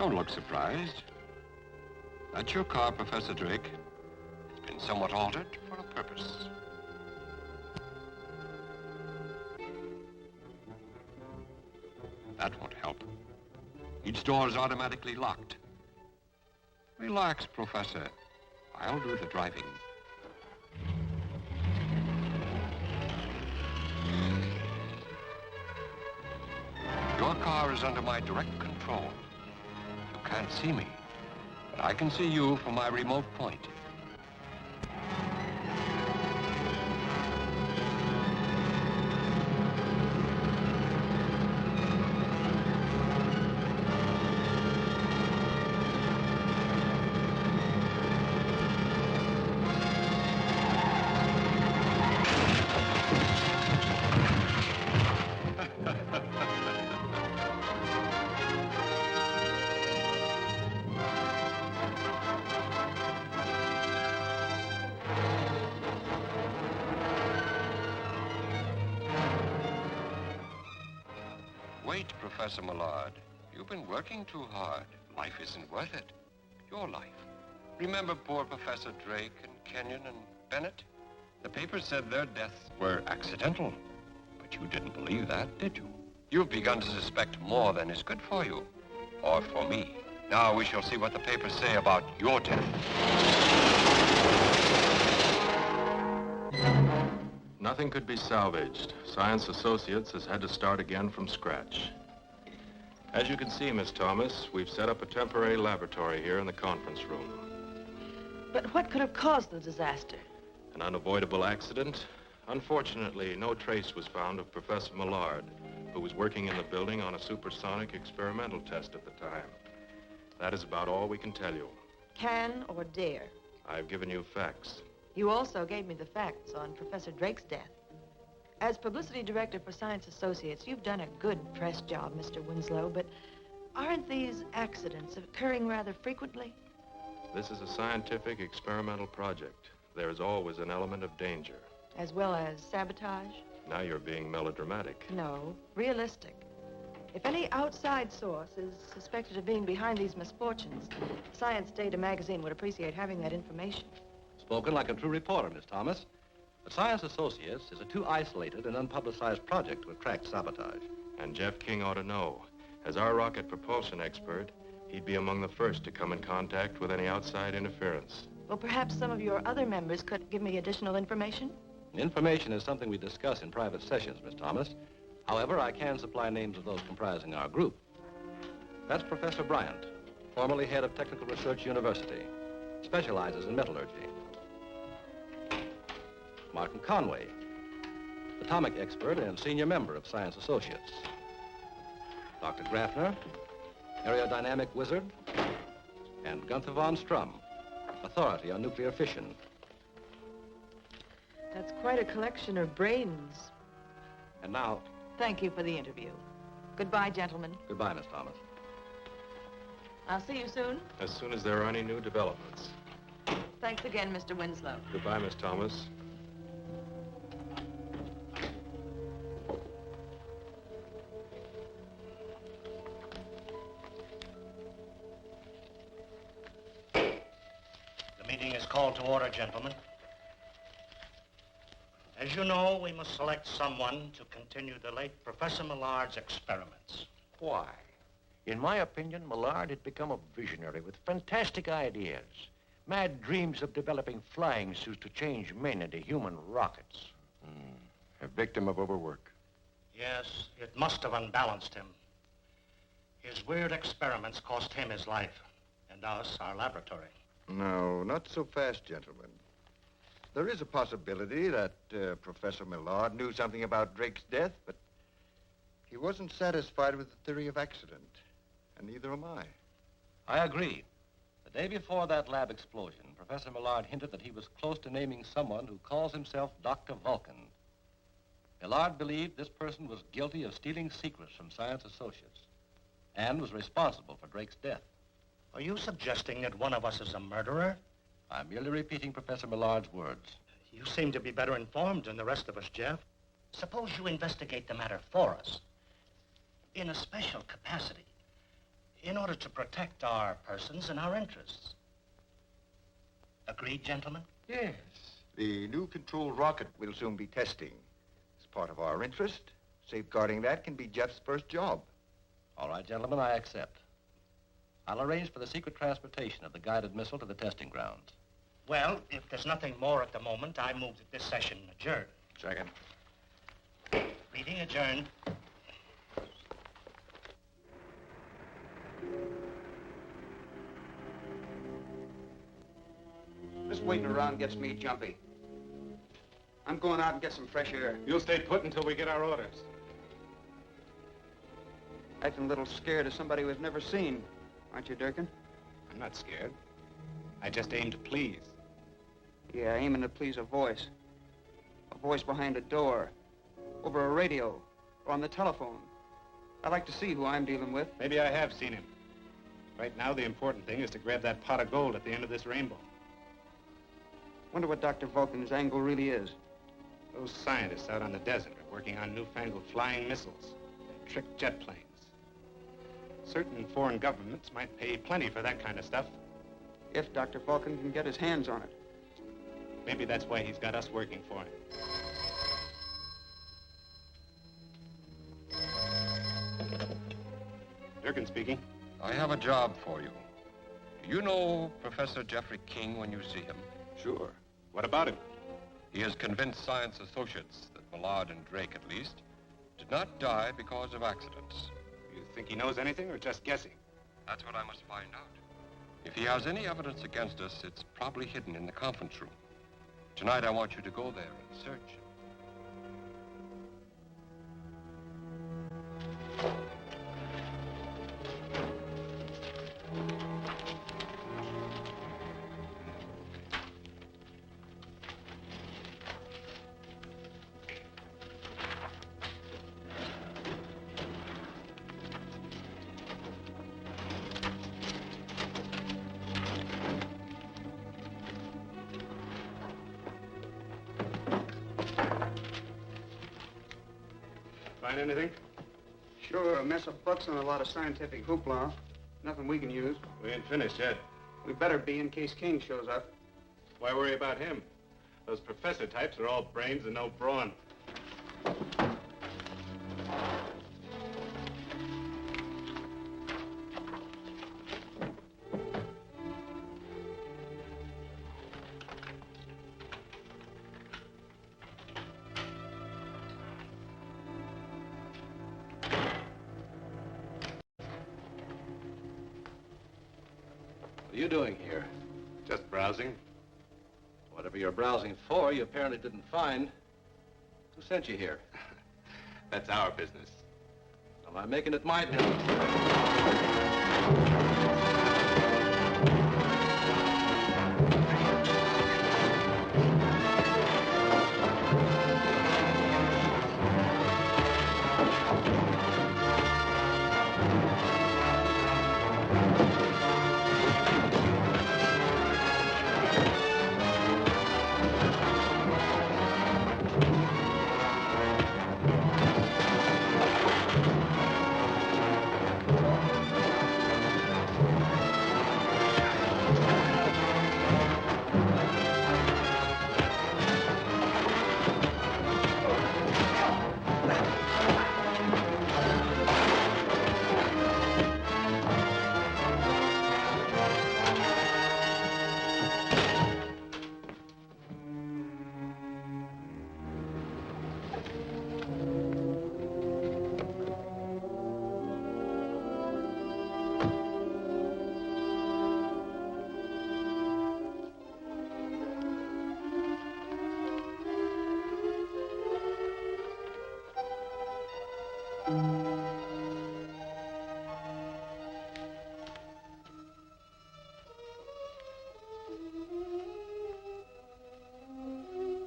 Don't look surprised. That's your car, Professor Drake. It's been somewhat altered for a purpose. That won't help. Each door is automatically locked. Relax, Professor. I'll do the driving. Your car is under my direct control. You can't see me, but I can see you from my remote point. Wait, Professor Millard. You've been working too hard. Life isn't worth it. Your life. Remember poor Professor Drake and Kenyon and Bennett? The papers said their deaths were accidental. But you didn't believe that, did you? You've begun to suspect more than is good for you. Or for me. Now we shall see what the papers say about your death. Nothing could be salvaged. Science Associates has had to start again from scratch. As you can see, Miss Thomas, we've set up a temporary laboratory here in the conference room. But what could have caused the disaster? An unavoidable accident. Unfortunately, no trace was found of Professor Millard, who was working in the building on a supersonic experimental test at the time. That is about all we can tell you. Can or dare? I've given you facts. You also gave me the facts on Professor Drake's death. As publicity director for Science Associates, you've done a good press job, Mr. Winslow, but aren't these accidents occurring rather frequently? This is a scientific experimental project. There is always an element of danger. As well as sabotage? Now you're being melodramatic. No, realistic. If any outside source is suspected of being behind these misfortunes, Science Data magazine would appreciate having that information. Spoken like a true reporter, Miss Thomas. But Science Associates is a too isolated and unpublicized project to attract sabotage. And Jeff King ought to know. As our rocket propulsion expert, he'd be among the first to come in contact with any outside interference. Well, perhaps some of your other members could give me additional information? Information is something we discuss in private sessions, Miss Thomas. However, I can supply names of those comprising our group. That's Professor Bryant, formerly head of Technical Research University, specializes in metallurgy. Martin Conway, atomic expert and senior member of Science Associates. Dr. Grafner, aerodynamic wizard, and Gunther von Strum, authority on nuclear fission. That's quite a collection of brains. And now... Thank you for the interview. Goodbye, gentlemen. Goodbye, Miss Thomas. I'll see you soon. As soon as there are any new developments. Thanks again, Mr. Winslow. Goodbye, Miss Thomas. The meeting is called to order, gentlemen. As you know, we must select someone to continue the late Professor Millard's experiments. Why? In my opinion, Millard had become a visionary with fantastic ideas. Mad dreams of developing flying suits to change men into human rockets. A victim of overwork. Yes, it must have unbalanced him. His weird experiments cost him his life, and us our laboratory. No, not so fast, gentlemen. There is a possibility that Professor Millard knew something about Drake's death, but he wasn't satisfied with the theory of accident, and neither am I. I agree. The day before that lab explosion, Professor Millard hinted that he was close to naming someone who calls himself Dr. Vulcan. Millard believed this person was guilty of stealing secrets from Science Associates and was responsible for Drake's death. Are you suggesting that one of us is a murderer? I'm merely repeating Professor Millard's words. You seem to be better informed than the rest of us, Jeff. Suppose you investigate the matter for us. In a special capacity. in order to protect our persons and our interests. Agreed, gentlemen? Yes. The new controlled rocket we'll soon be testing. It's part of our interest. Safeguarding that can be Jeff's first job. All right, gentlemen, I accept. I'll arrange for the secret transportation of the guided missile to the testing grounds. Well, if there's nothing more at the moment, I move that this session adjourn. Second. Meeting adjourned. This waiting around gets me jumpy. I'm going out and get some fresh air. You'll stay put until we get our orders. Acting a little scared of somebody we've never seen, aren't you, Dirken? I'm not scared. I just aim to please. Yeah, aiming to please a voice. A voice behind a door, over a radio, or on the telephone. I'd like to see who I'm dealing with. Maybe I have seen him. Right now, the important thing is to grab that pot of gold at the end of this rainbow. Wonder what Dr. Vulcan's angle really is. Those scientists out on the desert are working on newfangled flying missiles and trick jet planes. Certain foreign governments might pay plenty for that kind of stuff. If Dr. Vulcan can get his hands on it. Maybe that's why he's got us working for him. Dirken speaking. I have a job for you. Do you know Professor Jeffrey King when you see him? Sure. What about him? He has convinced science associates that Millard and Drake, at least, did not die because of accidents. You think he knows anything or just guessing? That's what I must find out. If he has any evidence against us, it's probably hidden in the conference room. Tonight, I want you to go there and search. Find anything? Sure, a mess of books and a lot of scientific hoopla. Nothing we can use. We ain't finished yet. We better be in case King shows up. Why worry about him? Those professor types are all brains and no brawn. What are you doing here? Just browsing. Whatever you're browsing for, you apparently didn't find. Who sent you here? That's our business. Am I making it my business?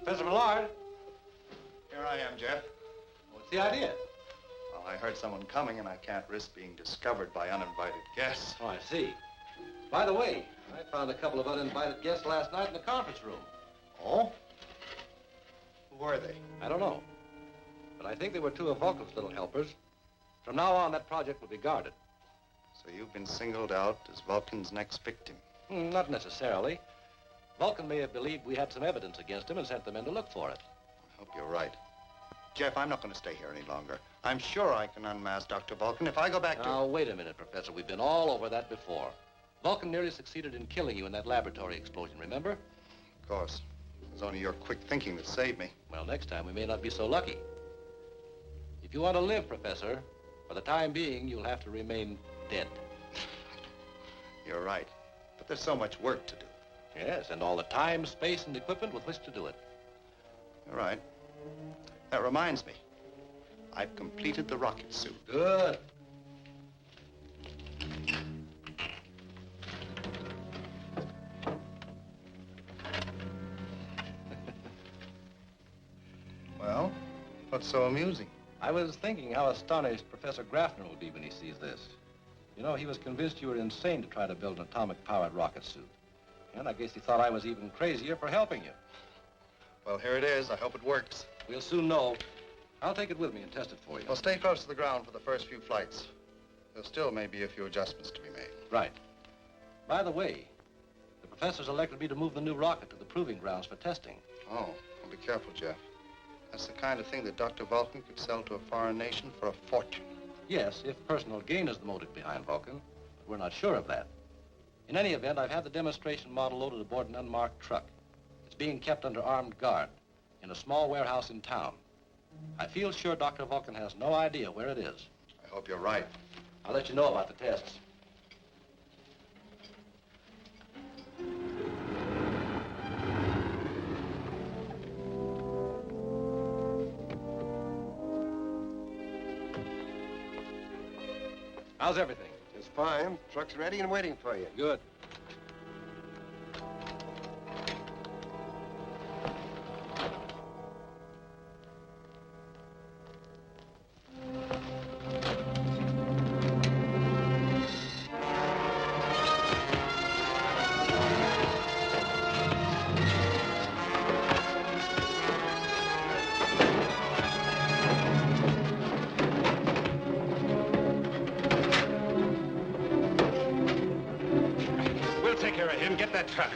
Professor Millard. Here I am, Jeff. What's the idea? Well, I heard someone coming, and I can't risk being discovered by uninvited guests. Oh, I see. By the way, I found a couple of uninvited guests last night in the conference room. Oh? Who were they? I don't know. But I think they were two of Vulcan's little helpers. From now on, that project will be guarded. So you've been singled out as Vulcan's next victim. Not necessarily. Vulcan may have believed we had some evidence against him and sent the men to look for it. I hope you're right. Jeff, I'm not going to stay here any longer. I'm sure I can unmask Dr. Vulcan if I go back to... Now, wait a minute, Professor. We've been all over that before. Vulcan nearly succeeded in killing you in that laboratory explosion, remember? Of course. It was only your quick thinking that saved me. Well, next time we may not be so lucky. If you want to live, Professor, for the time being, you'll have to remain dead. You're right. But there's so much work to do. Yes, and all the time, space, and equipment with which to do it. You're right. That reminds me. I've completed the rocket suit. Good. Well, what's so amusing? I was thinking how astonished Professor Graffner will be when he sees this. You know, he was convinced you were insane to try to build an atomic-powered rocket suit. And I guess he thought I was even crazier for helping you. Well, here it is. I hope it works. We'll soon know. I'll take it with me and test it for you. Well, stay close to the ground for the first few flights. There still may be a few adjustments to be made. Right. By the way, the professor's elected me to move the new rocket to the proving grounds for testing. Oh, well, be careful, Jeff. That's the kind of thing that Dr. Vulcan could sell to a foreign nation for a fortune. Yes, if personal gain is the motive behind Vulcan, but we're not sure of that. In any event, I've had the demonstration model loaded aboard an unmarked truck. It's being kept under armed guard in a small warehouse in town. I feel sure Dr. Vulcan has no idea where it is. I hope you're right. I'll let you know about the tests. How's everything? It's fine. Truck's ready and waiting for you. Good. Get that truck.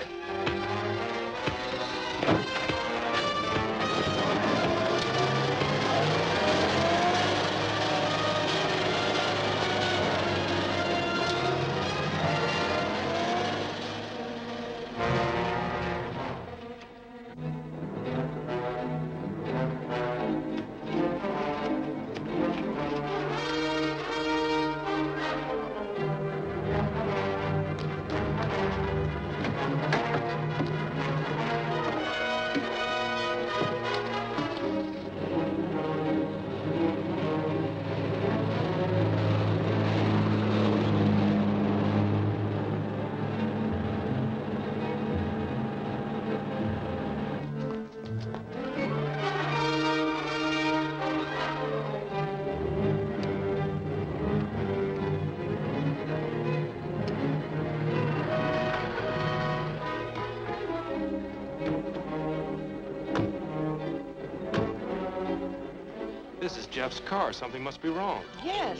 This is Jeff's car. Something must be wrong. Yes.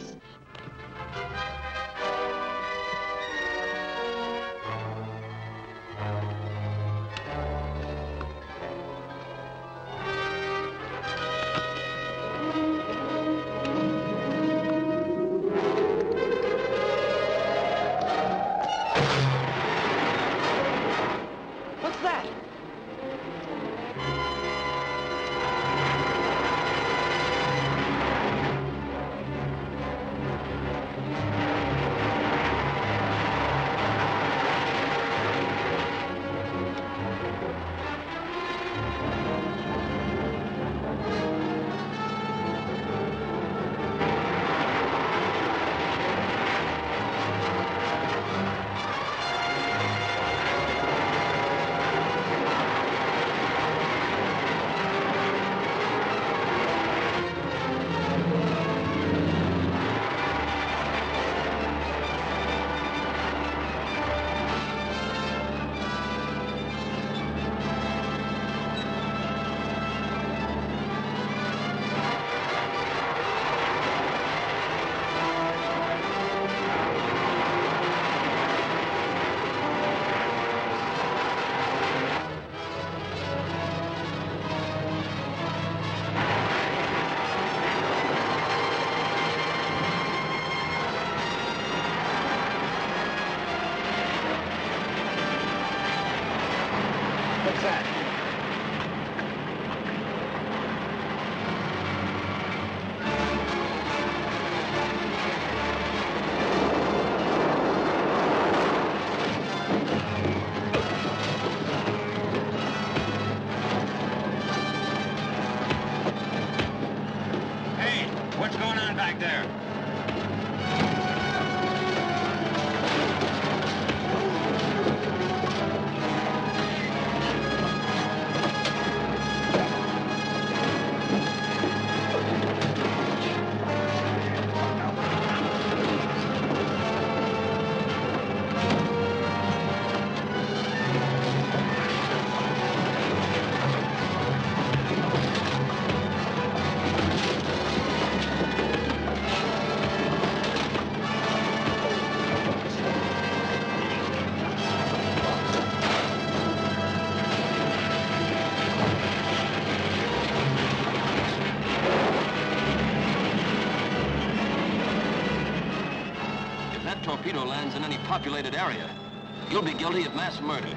What's that? that? Hey, what's going on back there? Torpedo lands in any populated area, you'll be guilty of mass murder.